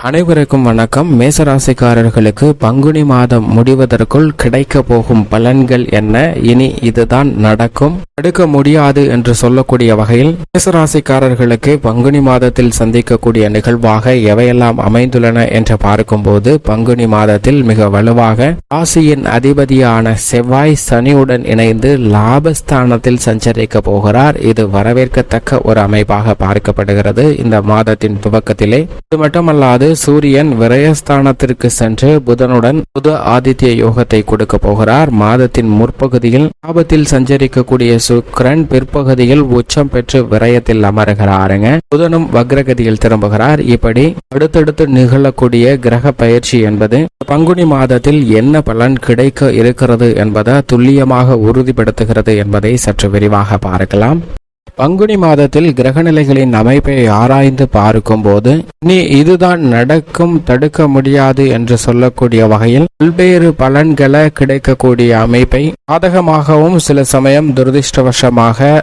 அனைவருக்கும் வணக்கம். மேசராசிக்காரர்களுக்கு பங்குனி மாதம் முடிவதற்குள் கிடைக்க போகும் பலன்கள் என்ன, இனி இதுதான் நடக்கும், தடுக்க முடியாது என்று சொல்லக்கூடிய வகையில் மேசராசிக்காரர்களுக்கு பங்குனி மாதத்தில் சந்திக்கக்கூடிய நிகழ்வாக எவையெல்லாம் அமைந்துள்ளன என்று பார்க்கும்போது, பங்குனி மாதத்தில் மிக வலுவாக ராசியின் அதிபதியான செவ்வாய் சனியுடன் இணைந்து லாபஸ்தானத்தில் சஞ்சரிக்க போகிறார். இது வரவேற்கத்தக்க ஒரு அமைப்பாக பார்க்கப்படுகிறது இந்த மாதத்தின் துவக்கத்திலே. இது மட்டுமல்லாது சூரியன் விரயஸ்தானத்திற்கு சென்று புதனுடன் புத ஆதித்ய யோகத்தை கொடுக்க போகிறார். மாதத்தின் முற்பகுதியில் லாபத்தில் சஞ்சரிக்கக்கூடிய சுக்கிரன் பிற்பகுதியில் உச்சம் பெற்று விரயத்தில் அமருகிறாருங்க. புதனும் வக்ரகதியில் திரும்புகிறார். இப்படி அடுத்தடுத்து நிகழக்கூடிய கிரக பயிற்சி என்பது பங்குனி மாதத்தில் என்ன பலன் கிடைக்க இருக்கிறது என்பதை துல்லியமாக உறுதிப்படுத்துகிறது என்பதை சற்று விரிவாக பார்க்கலாம். பங்குனி மாதத்தில் கிரகநிலைகளின் அமைப்பை ஆராய்ந்து பார்க்கும் போது நீ இதுதான் நடக்கும், தடுக்க முடியாது என்று சொல்லக்கூடிய வகையில் பல்வேறு பலன்களை கிடைக்கக்கூடிய அமைப்பை சாதகமாகவும் சில சமயம் துரதிருஷ்டவசமாக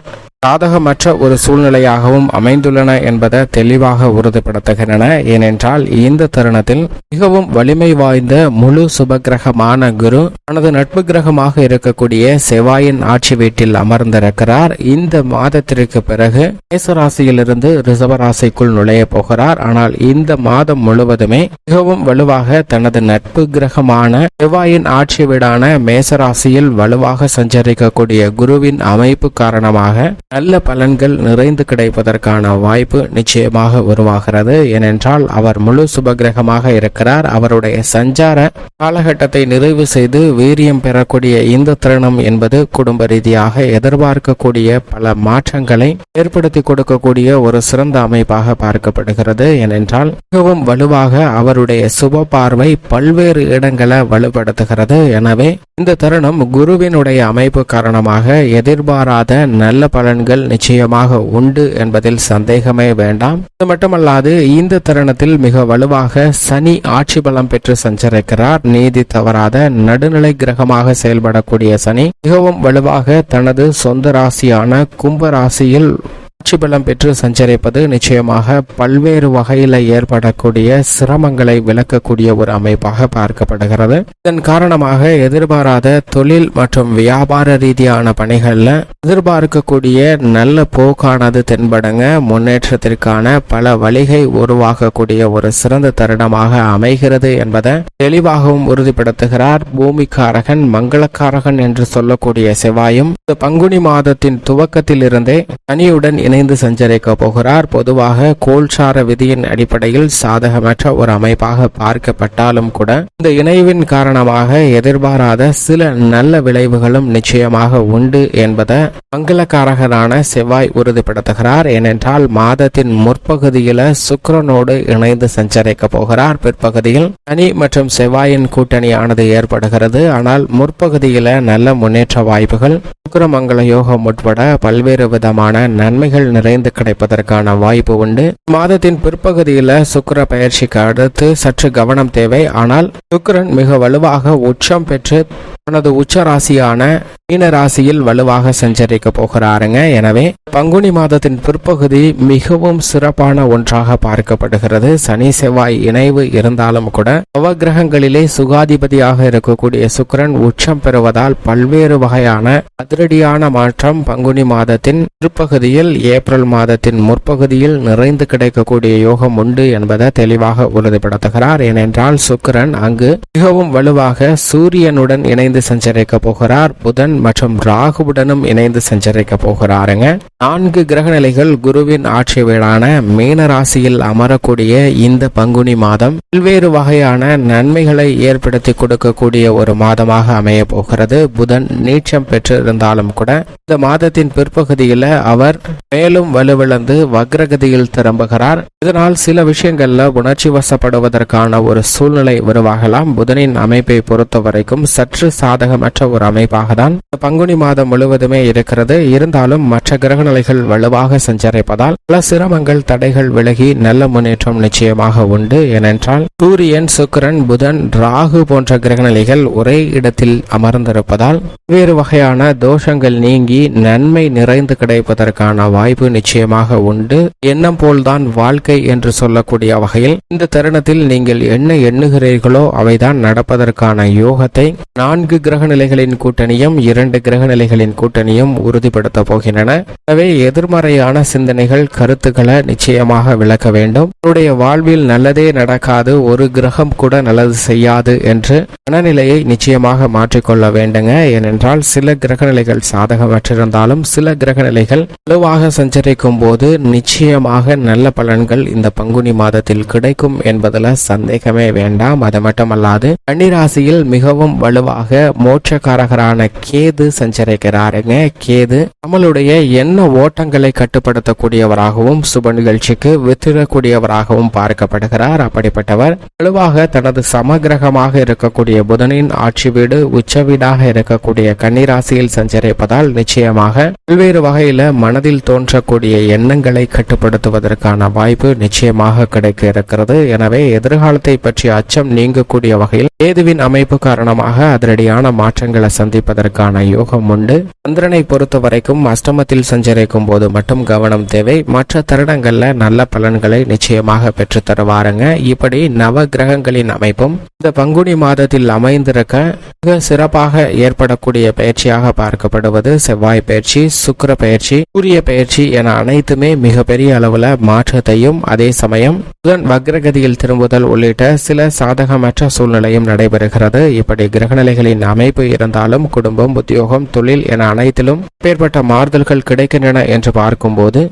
சாதகமற்ற ஒரு சூழ்நிலையாகவும் அமைந்துள்ளன என்பதை தெளிவாக உறுதிப்படுத்துகின்றன. ஏனென்றால் இந்த தருணத்தில் மிகவும் வலிமை வாய்ந்த முழு சுபகிரகமான குரு தனது நட்பு கிரகமாக இருக்கக்கூடிய செவ்வாயின் ஆட்சி வீட்டில் அமர்ந்திருக்கிறார். இந்த மாதத்திற்கு பிறகு மேசராசியிலிருந்து ரிஷபராசிக்குள் நுழைய போகிறார். ஆனால் இந்த மாதம் முழுவதுமே மிகவும் வலுவாக தனது நட்பு கிரகமான செவ்வாயின் ஆட்சி வீடான மேசராசியில் வலுவாக சஞ்சரிக்கக்கூடிய குருவின் அமைப்பு காரணமாக நல்ல பலன்கள் நிறைந்து கிடைப்பதற்கான வாய்ப்பு நிச்சயமாக உருவாகிறது. ஏனென்றால் அவர் முழு சுபகிரகமாக இருக்கிறார். அவருடைய சஞ்சார காலகட்டத்தை நிறைவு செய்து வீரியம் பெறக்கூடிய இந்த தருணம் என்பது குடும்ப ரீதியாக எதிர்பார்க்கக்கூடிய பல மாற்றங்களை ஏற்படுத்தி கொடுக்கக்கூடிய ஒரு சிறந்த அமைப்பாக பார்க்கப்படுகிறது. ஏனென்றால் மிகவும் வலுவாக அவருடைய சுப பார்வை பல்வேறு இடங்களை வலுப்படுத்துகிறது. எனவே இந்த தருணம் குருவினுடைய அமைப்பு காரணமாக எதிர்பாராத நல்ல பலன்கள் நிச்சயமாக உண்டு என்பதில் சந்தேகமே வேண்டாம். இது மட்டுமல்லாது இந்த தருணத்தில் மிக வலுவாக சனி ஆட்சி பலம் பெற்று சஞ்சரிக்கிறார். நீதி தவறாத நடுநிலை கிரகமாக செயல்படக்கூடிய சனி மிகவும் வலுவாக தனது சொந்த ராசியான கும்ப ராசியில் ஆட்சி பலம் பெற்று சஞ்சரிப்பது நிச்சயமாக பல்வேறு வகையில் ஏற்படக்கூடிய சிரமங்களை விளக்கக்கூடிய ஒரு அமைப்பாக பார்க்கப்படுகிறது. இதன் காரணமாக எதிர்பாராத தொழில் மற்றும் வியாபார ரீதியான பணிகள்ல எதிர்பார்க்கக்கூடிய நல்ல போக்கானது தென்படுங்க. முன்னேற்றத்திற்கான பல வழிகை உருவாக்கக்கூடிய ஒரு சிறந்த தருணமாக அமைகிறது என்பதை தெளிவாகவும் உறுதிப்படுத்துகிறார். பூமிக்காரகன் மங்களக்காரகன் என்று சொல்லக்கூடிய செவ்வாயும் பங்குனி மாதத்தின் துவக்கத்தில் இருந்தே சனியுடன் இணைந்து சஞ்சரிக்க போகிறார். பொதுவாக கோல்சார விதியின் அடிப்படையில் சாதகமற்ற ஒரு அமைப்பாக பார்க்கப்பட்டாலும் கூட இந்த இணைவின் காரணமாக எதிர்பாராத சில நல்ல விளைவுகளும் நிச்சயமாக உண்டு என்பதை மங்களக்காரகரான செவ்வாய் உறுதிப்படுத்துகிறார். ஏனென்றால் மாதத்தின் முற்பகுதியில சுக்கிரனோடு இணைந்து சஞ்சரிக்க போகிறார். பிற்பகுதியில் சனி மற்றும் செவ்வாயின் கூட்டணியானது ஏற்படுகிறது. ஆனால் முற்பகுதியில நல்ல முன்னேற்ற வாய்ப்புகள் சுக்கிரமங்கள யோகம் உட்பட பல்வேறு விதமான நன்மைகள் நிறைந்து கிடைப்பதற்கான வாய்ப்பு உண்டு. மாதத்தின் பிற்பகுதியில் சுக்கிர பயிற்சிக்கு அடுத்து சற்று கவனம் தேவை. ஆனால் சுக்கிரன் மிக வலுவாக உச்சம் பெற்று தனது உச்ச ராசியான மீன ராசியில் வலுவாக சஞ்சரிக்க போகிறாருங்க. எனவே பங்குனி மாதத்தின் பிற்பகுதி மிகவும் சிறப்பான ஒன்றாக பார்க்கப்படுகிறது. சனி செவ்வாய் இணைவு இருந்தாலும் கூட நவகிரகங்களிலே சுகாதிபதியாக இருக்கக்கூடிய சுக்கிரன் உச்சம் பெறுவதால் பல்வேறு வகையான அதிரடியான மாற்றம் பங்குனி மாதத்தின் பிற்பகுதியில் ஏப்ரல் மாதத்தின் முற்பகுதியில் நிறைந்து கிடைக்கக்கூடிய யோகம் உண்டு என்பதை தெளிவாக உறுதிப்படுத்துகிறார். ஏனென்றால் சுக்கிரன் அங்கு மிகவும் வலுவாக சூரியனுடன் இணைந்து சஞ்சரிக்க போகிறார். புதன் மற்றும் ராகுவுடனும் இணைந்து சஞ்சரிக்க போகிறாருங்க. 4 கிரகநிலைகள் குருவின் ஆட்சி வீடான மீன ராசியில் அமரக்கூடிய இந்த பங்குனி மாதம் பல்வேறு வகையான நன்மைகளை ஏற்படுத்தி கொடுக்கக்கூடிய ஒரு மாதமாக அமைய போகிறது. புதன் நீச்சம் பெற்று இருந்தாலும் கூட இந்த மாதத்தின் பிற்பகுதியில அவர் மேலும் வலுவிழந்து வக்ரகதியில் திரும்புகிறார். இதனால் சில விஷயங்கள்ல உணர்ச்சி வசப்படுவதற்கான ஒரு சூழ்நிலை உருவாகலாம். புதனின் அமைப்பை பொறுத்த வரைக்கும் சற்று சாதகமற்ற ஒரு அமைப்பாக தான் பங்குனி மாதம் முழுவதுமே இருக்கிறது. இருந்தாலும் மற்ற கிரகநிலைகள் வலுவாக சஞ்சரிப்பதால் பல சிரமங்கள் தடைகள் விலகி நல்ல முன்னேற்றம் நிச்சயமாக உண்டு. ஏனென்றால் சூரியன் சுக்கிரன் புதன் ராகு போன்ற கிரகநிலைகள் ஒரே இடத்தில் அமர்ந்திருப்பதால் வேறு வகையான தோஷங்கள் நீங்கி நன்மை நிறைந்து கிடைப்பதற்கான வாய்ப்பு வாய்ப்பு நிச்சயமாக உண்டு. எண்ணம் போல்தான் வாழ்க்கை என்று சொல்லக்கூடிய வகையில் இந்த தருணத்தில் நீங்கள் என்ன எண்ணுகிறீர்களோ அவைதான் நடப்பதற்கான யோகத்தை 4 கிரக நிலைகளின் கூட்டணியும் 2 கிரக நிலைகளின் கூட்டணியும் உறுதிப்படுத்த போகின்றன. எனவே எதிர்மறையான சிந்தனைகள் கருத்துக்களை நிச்சயமாக விளக்க வேண்டும். உன்னுடைய வாழ்வில் நல்லதே நடக்காது, ஒரு கிரகம் கூட நல்லது செய்யாது என்று மனநிலையை நிச்சயமாக மாற்றிக்கொள்ள வேண்டுங்க. ஏனென்றால் சில கிரக நிலைகள் சாதகமற்றிருந்தாலும் சில கிரக நிலைகள் வலுவாக சஞ்சரிக்கும் போது நிச்சயமாக நல்ல பலன்கள் இந்த பங்குனி மாதத்தில் கிடைக்கும் என்பதில் சந்தேகமே வேண்டாம். அது மட்டுமல்லாது கன்னிராசியில் மிகவும் வலுவாக மோட்சக்காரகரான கேது சஞ்சரிக்கிறாருங்க. கேது நம்மளுடைய எண்ண ஓட்டங்களை கட்டுப்படுத்தக்கூடியவராகவும் சுப நிகழ்ச்சிக்கு வித்திடக்கூடியவராகவும் பார்க்கப்படுகிறார். அப்படிப்பட்டவர் வலுவாக தனது சமகிரகமாக இருக்கக்கூடிய புதனின் ஆட்சி வீடு உச்ச வீடாக இருக்கக்கூடிய கன்னிராசியில் சஞ்சரிப்பதால் நிச்சயமாக பல்வேறு வகையில மனதில் தோன்றக்கூடிய எண்ணங்களை கட்டுப்படுத்துவதற்கான வாய்ப்பு நிச்சயமாக கிடைக்க இருக்கிறது. எனவே எதிர்காலத்தை பற்றிய அச்சம் நீங்கக்கூடிய வகையில் கேதுவின் அமைப்பு காரணமாக அதிரடியான மாற்றங்களை சந்திப்பதற்கான யோகம் உண்டு. சந்திரனை பொறுத்த வரைக்கும் அஷ்டமத்தில் சஞ்சரிக்கும் போது மட்டும் கவனம் தேவை. மற்ற தருணங்கள்ல நல்ல பலன்களை நிச்சயமாக பெற்று தருவாருங்க. இப்படி நவ கிரகங்களின் அமைப்பும் இந்த பங்குனி மாதத்தில் அமைந்திருக்க மிக சிறப்பாக ஏற்படக்கூடிய பயிற்சியாக பார்க்கப்படுவது செவ்வாய் பயிற்சி, சுக்கிர பயிற்சி, சூரிய பயிற்சி என அனைத்துமே மிகப்பெரிய அளவுல மாற்றத்தையும் அதே சமயம் புதன் வக்ரகதியில் திரும்புதல் உள்ளிட்ட சில சாதகமற்ற சூழ்நிலையும் நடைபெறுகிறது. இப்படி கிரகநிலைகளின் அமைப்பு இருந்தாலும் குடும்பம், உத்தியோகம், தொழில் என அனைத்திலும் ஏற்பட்ட மாறுதல்கள் கிடைக்கின்றன என்று பார்க்கும்போது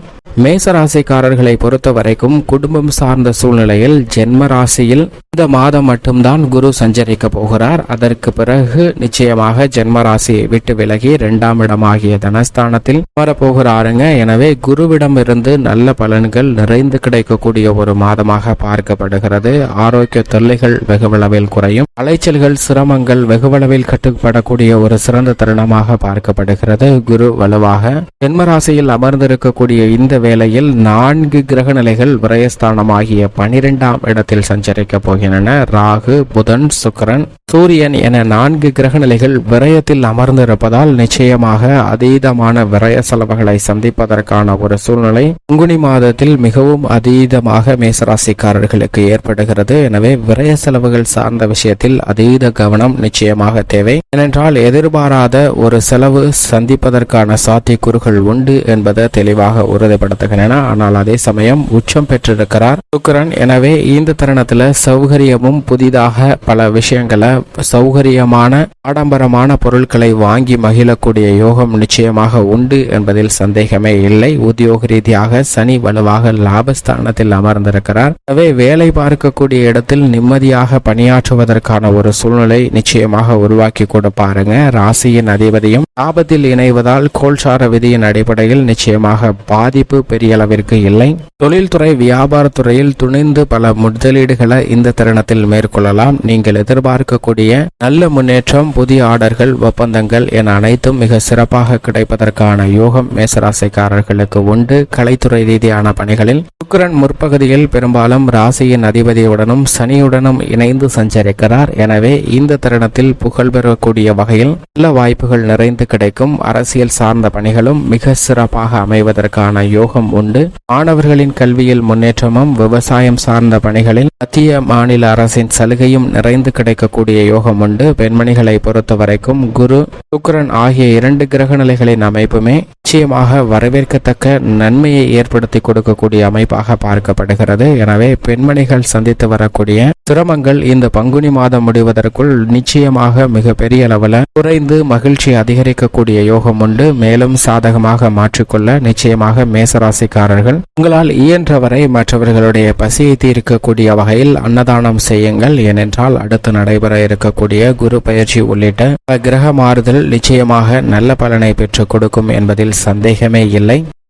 மேசராசிக்காரர்களை பொறுத்த வரைக்கும் குடும்பம் சார்ந்த சூழ்நிலையில் ஜென்ம ராசியில் இந்த மாதம் மட்டும்தான் குரு சஞ்சரிக்க போகிறார். அதற்கு பிறகு நிச்சயமாக ஜென்ம ராசியை விட்டு விலகி 2ஆம் இடமாகிய தனஸ்தானத்தில் வரப்போகிறாருங்க. எனவே குருவிடம் இருந்து நல்ல பலன்கள் நிறைந்து கிடைக்கக்கூடிய ஒரு மாதமாக பார்க்கப்படுகிறது. ஆரோக்கிய தொல்லைகள் வெகுவளவில் குறையும், அலைச்சல்கள் சிரமங்கள் வெகுவளவில் கட்டுப்படக்கூடிய ஒரு சிறந்த தருணமாக பார்க்கப்படுகிறது. குரு வலுவாக ஜென்ம ராசியில் அமர்ந்திருக்கக்கூடிய இந்த வேளையில் 4 கிரக நிலைகள் விரயஸ்தானமாகிய 12ஆம் இடத்தில் சஞ்சரிக்க போகின்றன. ராகு, புதன், சுக்கிரன், சூரியன் என 4 கிரக நிலைகள் விரயத்தில் அமர்ந்திருப்பதால் நிச்சயமாக அதீதமான விரய செலவுகளை சந்திப்பதற்கான ஒரு சூழ்நிலை பங்குனி மாதத்தில் மிகவும் அதீதமாக மேசராசிக்காரர்களுக்கு ஏற்படுகிறது. எனவே விரய செலவுகள் சார்ந்த விஷயத்தில் அதீத கவனம் நிச்சயமாக தேவை. ஏனென்றால் எதிர்பாராத ஒரு செலவு சந்திப்பதற்கான சாத்தியக்கூறுகள் உண்டு என்பதை தெளிவாக உறுதிப்படுத்துகின்றன. ஆனால் அதே சமயம் உச்சம் பெற்றிருக்கிறார் சுக்கிரன். எனவே இந்த தருணத்துல சௌகரியமும் புதிதாக பல விஷயங்களை சௌகரியமான ஆடம்பரமான பொருட்களை வாங்கி மகிழக்கூடிய யோகம் நிச்சயமாக உண்டு என்பதில் சந்தேகமே இல்லை. உத்தியோக ரீதியாக சனி வலுவாக லாபஸ்தானத்தில் அமர்ந்திருக்கிறார். எனவே வேலை பார்க்கக்கூடிய இடத்தில் நிம்மதியாக பணியாற்றுவதற்கான ஒரு சூழ்நிலை நிச்சயமாக உருவாக்கி கொடுப்பாருங்க. ராசியின் அதிபதியும் லாபத்தில் இணைவதால் கோல்சார விதியின் அடிப்படையில் நிச்சயமாக பாதிப்பு பெரிய அளவிற்கு இல்லை. தொழில்துறை வியாபாரத்துறையில் துணிந்து பல முதலீடுகளை இந்த தருணத்தில் மேற்கொள்ளலாம். நீங்கள் எதிர்பார்க்கக்கூடிய நல்ல முன்னேற்றம், புதிய ஆர்டர்கள், ஒப்பந்தங்கள் என அனைத்தும் மிக சிறப்பாக கிடைப்பதற்கான யோகம் மேசராசிக்காரர்களுக்கு உண்டு. கலைத்துறை ரீதியான பணிகளில் சுக்கிரன் முற்பகுதியில் பெரும்பாலும் ராசியின் அதிபதியுடனும் சனியுடனும் இணைந்து சஞ்சரிக்கிறார். எனவே இந்த தருணத்தில் புகழ் பெறக்கூடிய வகையில் நல்ல வாய்ப்புகள் நிறைந்து கிடைக்கும். அரசியல் சார்ந்த பணிகளும் மிக சிறப்பாக அமைவதற்கான யோகம் உண்டு. மாணவர்களின் கல்வியில் முன்னேற்றமும் விவசாயம் சார்ந்த பணிகளில் மத்திய மாநில அரசின் சலுகையும் நிறைந்து கிடைக்கக்கூடிய யோகம் உண்டு. பெண்மணிகளை பொறுத்த வரைக்கும் குரு, சுக்கிரன் ஆகிய 2 கிரக நிலைகளின் அமைப்புமே நிச்சயமாக வரவேற்கத்தக்க நன்மையை ஏற்படுத்தி கொடுக்கக்கூடிய அமைப்பாக பார்க்கப்படுகிறது. எனவே பெண்மணிகள் சந்தித்து வரக்கூடிய சிரமங்கள் இந்த பங்குனி மாதம் முடிவதற்குள் நிச்சயமாக மிக பெரிய அளவில் குறைந்து மகிழ்ச்சி அதிகரிக்கக்கூடிய யோகம் உண்டு. மேலும் சாதகமாக மாற்றிக்கொள்ள நிச்சயமாக மேசராசிக்காரர்கள் உங்களால் இயன்றவரை மற்றவர்களுடைய பசியை தீர்க்கக்கூடிய வகையில் அன்னதானம் செய்யுங்கள். ஏனென்றால் அடுத்து நடைபெற இருக்கக்கூடிய குரு பயிற்சி உள்ளிட்ட கிரக மாறுதல் நிச்சயமாக நல்ல பலனை பெற்றுக் கொடுக்கும் என்பதில் சந்தேகமே இல்லை.